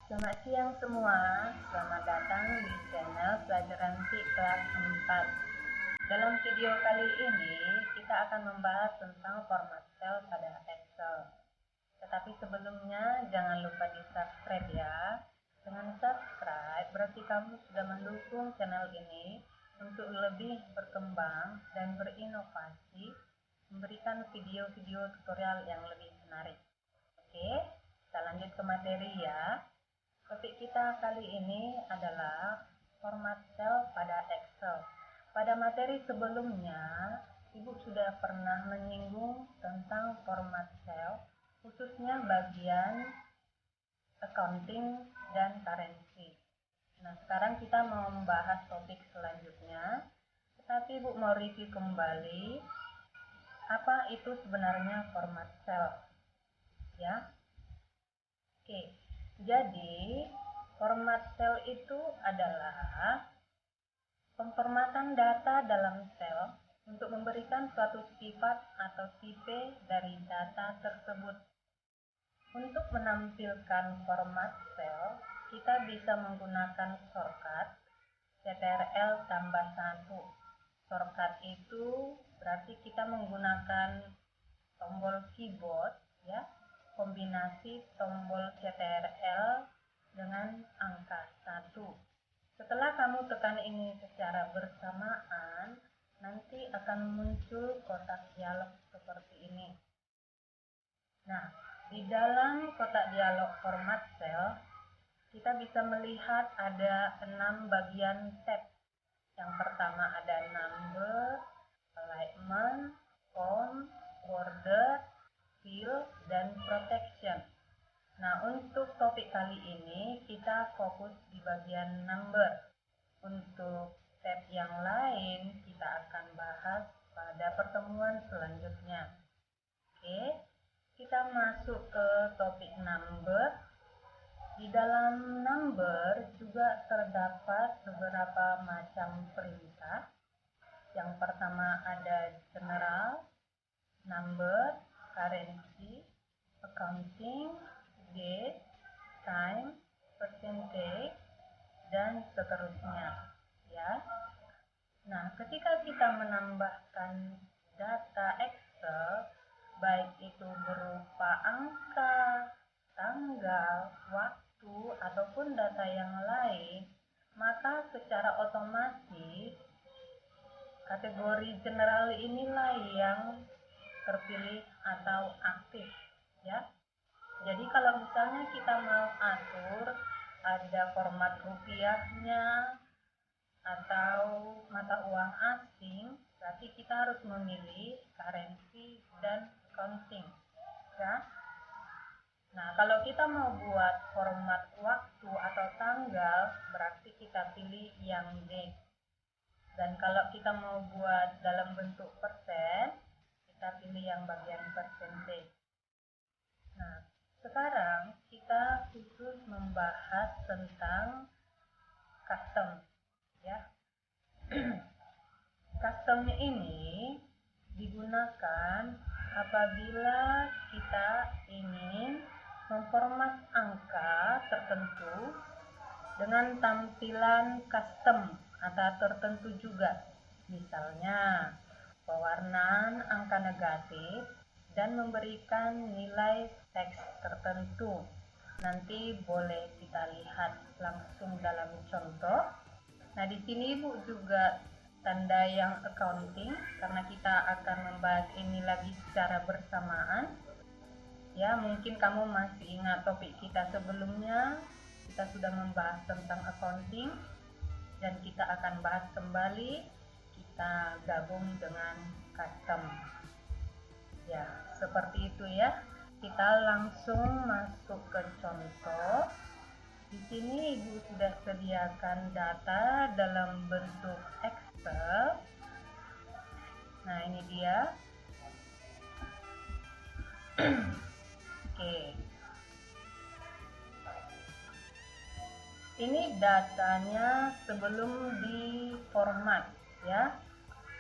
Selamat siang semua, selamat datang di channel Pelajaran TIK kelas 4. Dalam video kali ini, kita akan membahas tentang format sel pada Excel. Tetapi sebelumnya, jangan lupa di subscribe ya. Dengan subscribe, berarti kamu sudah mendukung channel ini untuk lebih berkembang dan berinovasi, memberikan video-video tutorial yang lebih menarik. Oke, kita lanjut ke materi ya. Topik kita kali ini adalah format sel pada Excel. Pada materi sebelumnya, Ibu sudah pernah menyinggung tentang format sel, khususnya bagian accounting dan currency. Nah, sekarang kita mau membahas topik selanjutnya, tetapi Ibu mau review kembali apa itu sebenarnya format sel. Ya. Oke. Jadi, format sel itu adalah pemformatan data dalam sel untuk memberikan suatu sifat atau tipe dari data tersebut. Untuk menampilkan format sel, kita bisa menggunakan shortcut Ctrl+1. Shortcut itu berarti kita menggunakan tombol keyboard ya. Kombinasi tombol Ctrl dengan angka 1. Setelah kamu tekan ini secara bersamaan, nanti akan muncul kotak dialog seperti ini. Nah, di dalam kotak dialog format sel, kita bisa melihat ada 6 bagian tab. Yang pertama ada number, alignment, font, border, fill, dan protection. Nah, untuk topik kali ini kita fokus di bagian number. Untuk tab yang lain kita akan bahas pada pertemuan selanjutnya. Oke, kita masuk ke topik number. Di dalam number juga terdapat beberapa macam perintah. Yang pertama ada general, number, currency, accounting, date, time, percentage, dan seterusnya ya. Nah, ketika kita menambahkan data Excel, baik itu berupa angka, tanggal, waktu, ataupun data yang lain, maka secara otomatis kategori general inilah yang terpilih atau aktif ya. Jadi kalau misalnya kita mau atur ada format rupiahnya atau mata uang asing, berarti kita harus memilih currency dan accounting ya. Nah, kalau kita mau buat format waktu atau tanggal, berarti kita pilih yang date. Dan kalau kita mau buat dalam bentuk persen, kita pilih yang bagian percentage. Nah, sekarang kita khusus membahas tentang custom ya. Custom ini digunakan apabila kita ingin memformat angka tertentu dengan tampilan custom atau tertentu juga. Misalnya, pewarnaan angka negatif dan memberikan nilai teks tertentu. Nanti boleh kita lihat langsung dalam contoh. Nah, di sini Ibu juga tanda yang accounting karena kita akan membahas ini lagi secara bersamaan. Ya, mungkin kamu masih ingat topik kita sebelumnya. Kita sudah membahas tentang accounting dan kita akan bahas kembali. Kita gabung dengan custom. Ya, seperti itu ya. Kita langsung masuk ke contoh. Di sini Ibu sudah sediakan data dalam bentuk Excel. Nah, ini dia. Oke. Ini datanya sebelum diformat ya.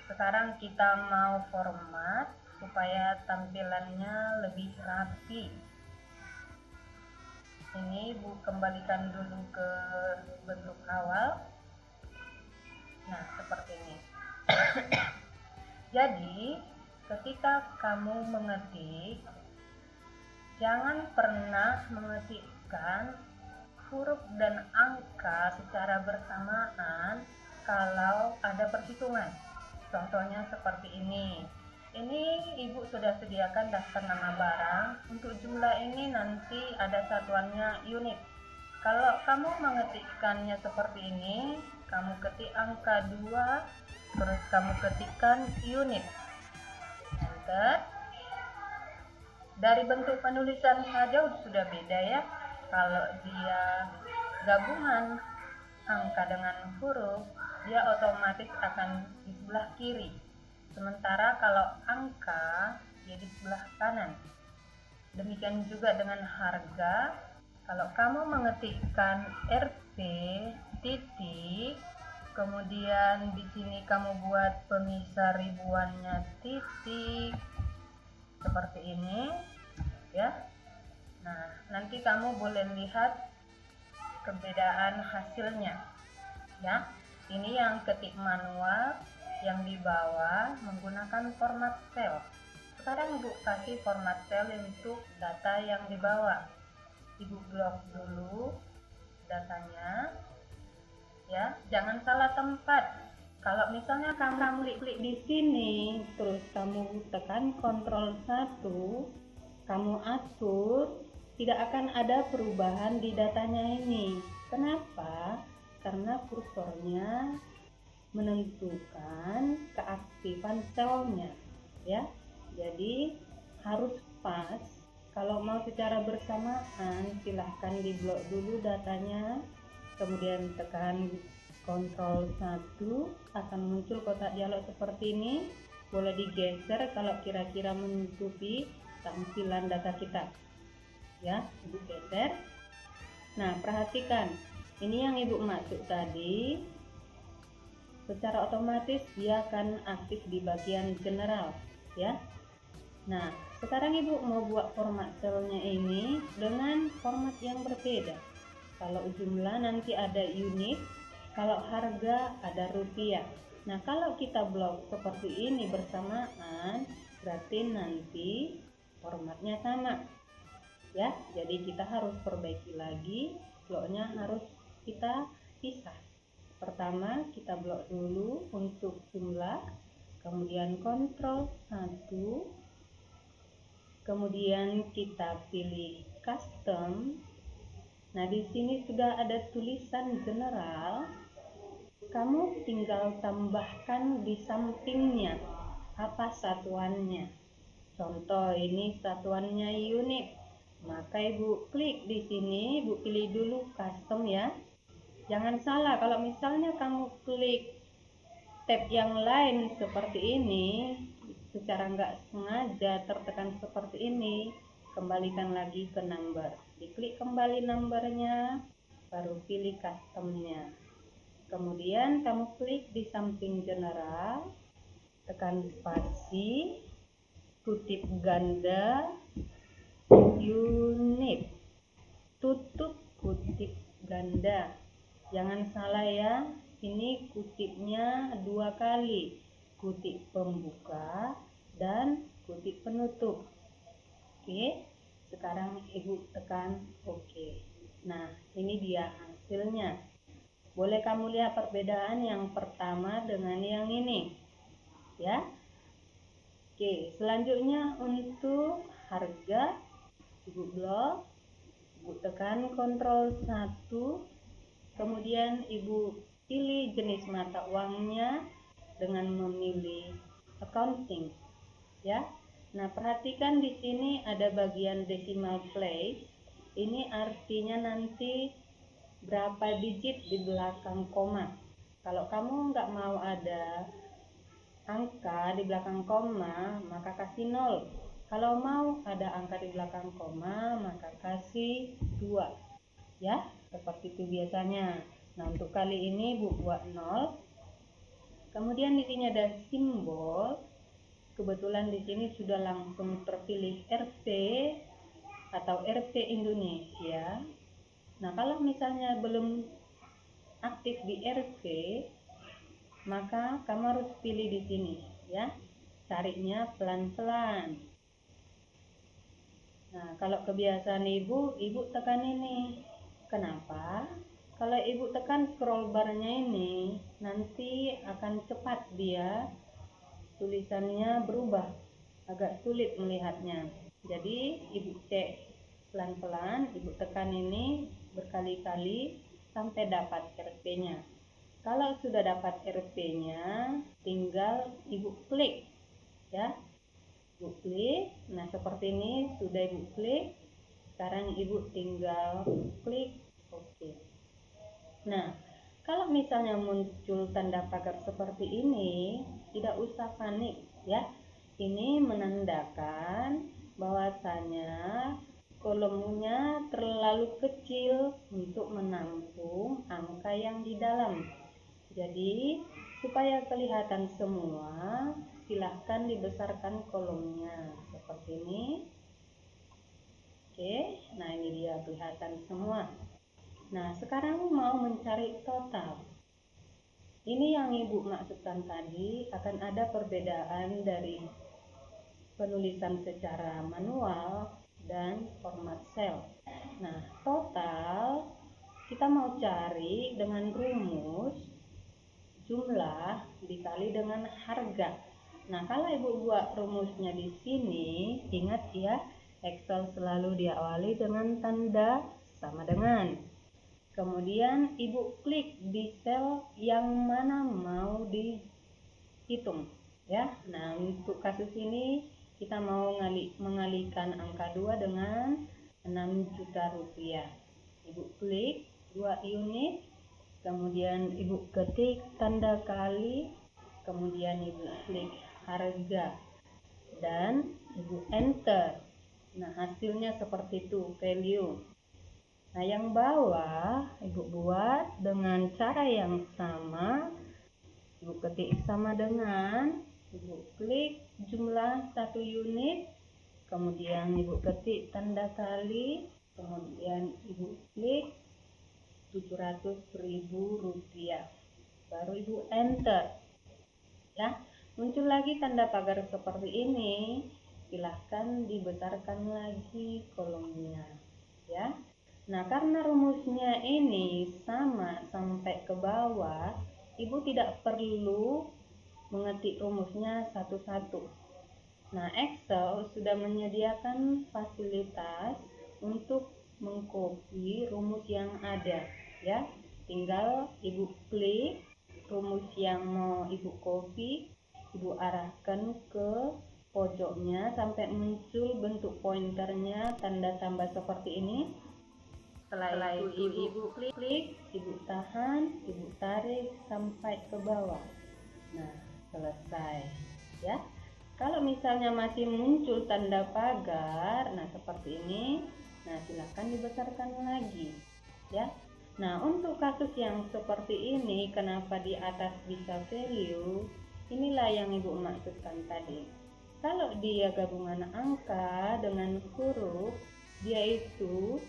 Sekarang kita mau format supaya tampilannya lebih rapi. Ini Ibu kembalikan dulu ke bentuk awal. Nah, seperti ini. Jadi, ketika kamu mengetik, jangan pernah mengetikkan huruf dan angka secara bersamaan kalau ada perhitungan. Contohnya seperti ini. Ini Ibu sudah sediakan daftar nama barang. Untuk jumlah ini nanti ada satuannya unit. Kalau kamu mengetikkannya seperti ini, kamu ketik angka 2, terus kamu ketikkan unit. Enter. Dari bentuk penulisan saja sudah beda ya. Kalau dia gabungan angka dengan huruf, dia otomatis akan di sebelah kiri. Sementara kalau angka, dia di sebelah kanan. Demikian juga dengan harga. Kalau kamu mengetikkan RP titik, kemudian di sini kamu buat pemisah ribuannya titik, seperti ini, ya. Nah, nanti kamu boleh lihat perbedaan hasilnya, ya. Ini yang ketik manual, yang di bawah menggunakan format cell. Sekarang Ibu kasih format cell untuk data yang di bawah. Ibu blok dulu datanya, ya. Jangan salah tempat. Kalau misalnya kamu klik di sini, terus kamu tekan Ctrl 1, kamu atur, tidak akan ada perubahan di datanya ini. Kenapa? Karena kursornya menentukan keaktifan selnya, ya. Jadi harus pas. Kalau mau secara bersamaan, silahkan diblok dulu datanya, kemudian tekan Ctrl 1, akan muncul kotak dialog seperti ini. Boleh digeser kalau kira-kira menutupi tampilan data kita, ya. Ibu geser. Nah, perhatikan, ini yang Ibu maksud tadi, secara otomatis dia akan aktif di bagian general, ya. Nah, sekarang Ibu mau buat format selnya ini dengan format yang berbeda. Kalau jumlah nanti ada unit, kalau harga ada rupiah. Nah, kalau kita blok seperti ini bersamaan, berarti nanti formatnya sama, ya. Jadi kita harus perbaiki lagi, bloknya harus kita pisah. Pertama kita blok dulu untuk jumlah, kemudian Ctrl 1, kemudian kita pilih custom. Nah, di sini sudah ada tulisan general. Kamu tinggal tambahkan di sampingnya apa satuannya. Contoh ini satuannya unit. Maka Ibu klik di sini, Ibu pilih dulu custom, ya. Jangan salah, kalau misalnya kamu klik tab yang lain seperti ini, secara nggak sengaja tertekan seperti ini, kembalikan lagi ke number. Diklik kembali numbernya, baru pilih customnya. Kemudian kamu klik di samping general, tekan spasi, kutip ganda, unit, tutup kutip ganda. Jangan salah ya, ini kutipnya 2 kali, kutip pembuka dan kutip penutup. Oke, sekarang Ibu tekan OK. Nah, ini dia hasilnya. Boleh kamu lihat perbedaan yang pertama dengan yang ini, ya. Oke, selanjutnya untuk harga, Ibu blok, Ibu tekan Ctrl 1, kemudian Ibu pilih jenis mata uangnya dengan memilih accounting, ya. Nah, perhatikan di sini ada bagian decimal place. Ini artinya nanti berapa digit di belakang koma. Kalau kamu nggak mau ada angka di belakang koma, maka kasih 0. Kalau mau ada angka di belakang koma, maka kasih 2. Ya, seperti itu biasanya. Nah, untuk kali ini Bu buat 0. Kemudian di sini ada simbol. Kebetulan di sini sudah langsung terpilih RP atau RP Indonesia. Nah, kalau misalnya belum aktif di RP, maka kamu harus pilih di sini ya. Carinya pelan-pelan. Nah, kalau kebiasaan ibu tekan ini. Kenapa? Kalau ibu tekan scroll barnya ini, nanti akan cepat dia tulisannya berubah, agak sulit melihatnya. Jadi ibu cek pelan-pelan, ibu tekan ini berkali-kali sampai dapat RP-nya. Kalau sudah dapat RP-nya, tinggal ibu klik ya. Ibu klik. Nah, seperti ini sudah ibu klik. Sekarang ibu tinggal klik OK. Nah, kalau misalnya muncul tanda pagar seperti ini, tidak usah panik ya. Ini menandakan bahwasanya kolomnya terlalu kecil untuk menampung angka yang di dalam. Jadi, supaya kelihatan semua, silahkan dibesarkan kolomnya seperti ini. Oke, nah ini dia kelihatan semua. Nah, sekarang mau mencari total. Ini yang ibu maksudkan tadi, akan ada perbedaan dari penulisan secara manual dan format sel. Nah, total kita mau cari dengan rumus jumlah dikali dengan harga. Nah, kalau ibu buat rumusnya di sini, ingat ya, Excel selalu diawali dengan tanda sama dengan. Kemudian ibu klik di sel yang mana mau dihitung ya. Nah, untuk kasus ini kita mau mengalihkan angka 2 dengan 6 juta rupiah. Ibu klik 2 unit, kemudian ibu ketik tanda kali, kemudian ibu klik harga dan ibu enter. Nah, hasilnya seperti itu, value. Nah, yang bawah ibu buat dengan cara yang sama. Ibu ketik sama dengan, ibu klik jumlah 1 unit, kemudian ibu ketik tanda kali, kemudian ibu klik 700.000 rupiah, baru ibu enter ya. Muncul lagi tanda pagar seperti ini, silahkan dibesarkan lagi kolomnya ya. Nah, karena rumusnya ini sama sampai ke bawah, ibu tidak perlu mengetik rumusnya satu-satu. Nah, Excel sudah menyediakan fasilitas untuk mengcopy rumus yang ada ya. Tinggal ibu klik rumus yang mau ibu copy, ibu arahkan ke pojoknya sampai muncul bentuk pointernya tanda tambah seperti ini. Setelah itu ibu klik, ibu tahan, ibu tarik sampai ke bawah. Nah, selesai ya. Kalau misalnya masih muncul tanda pagar, nah seperti ini, nah silakan dibesarkan lagi ya. Nah, untuk kasus yang seperti ini, kenapa di atas bisa value? Inilah yang ibu maksudkan tadi. Kalau dia gabungan angka dengan huruf, dia itu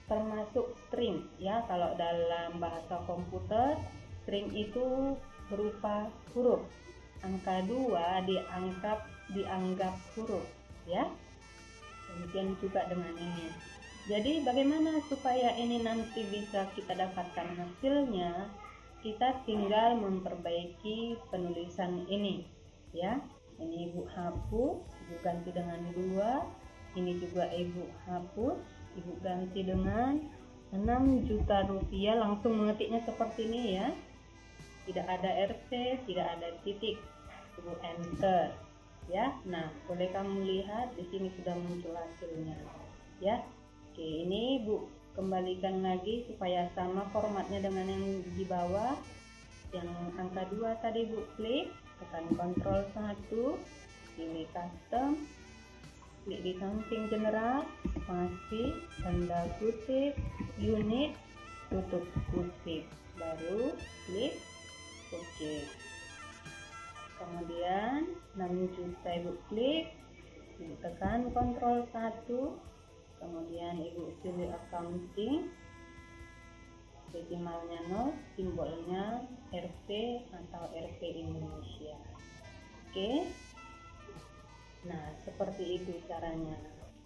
termasuk string ya. Kalau dalam bahasa komputer, string itu berupa huruf. Angka 2 dianggap huruf ya. Demikian juga dengan ini. Jadi bagaimana supaya ini nanti bisa kita dapatkan hasilnya? Kita tinggal memperbaiki penulisan ini ya. Ini ibu hapus, ibu ganti dengan 2. Ini juga ibu hapus, ibu ganti dengan 6 juta rupiah. Langsung mengetiknya seperti ini ya. Tidak ada RP, tidak ada titik. Ibu enter ya. Nah, boleh kamu lihat di sini sudah muncul hasilnya ya. Oke, ini ibu kembalikan lagi supaya sama formatnya dengan yang di bawah. Yang angka 2 tadi ibu klik, tekan Ctrl 1, pilih custom, klik di samping general, spasi, tanda kutip, unit, tutup kutip, baru klik OK. Kemudian 6 juta ibu klik, ibu tekan Ctrl 1, kemudian ibu pilih accounting, desimalnya 0, simbolnya RP atau RP Indonesia. Oke. Nah, seperti itu caranya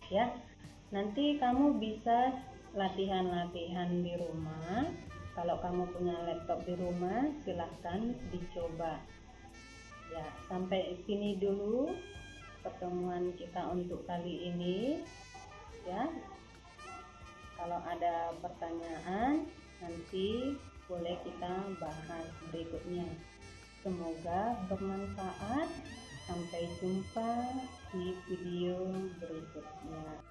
ya. Nanti kamu bisa latihan-latihan di rumah. Kalau kamu punya laptop di rumah, silahkan dicoba ya. Sampai sini dulu pertemuan kita untuk kali ini ya. Kalau ada pertanyaan nanti boleh kita bahas berikutnya. Semoga bermanfaat. Sampai jumpa di video berikutnya.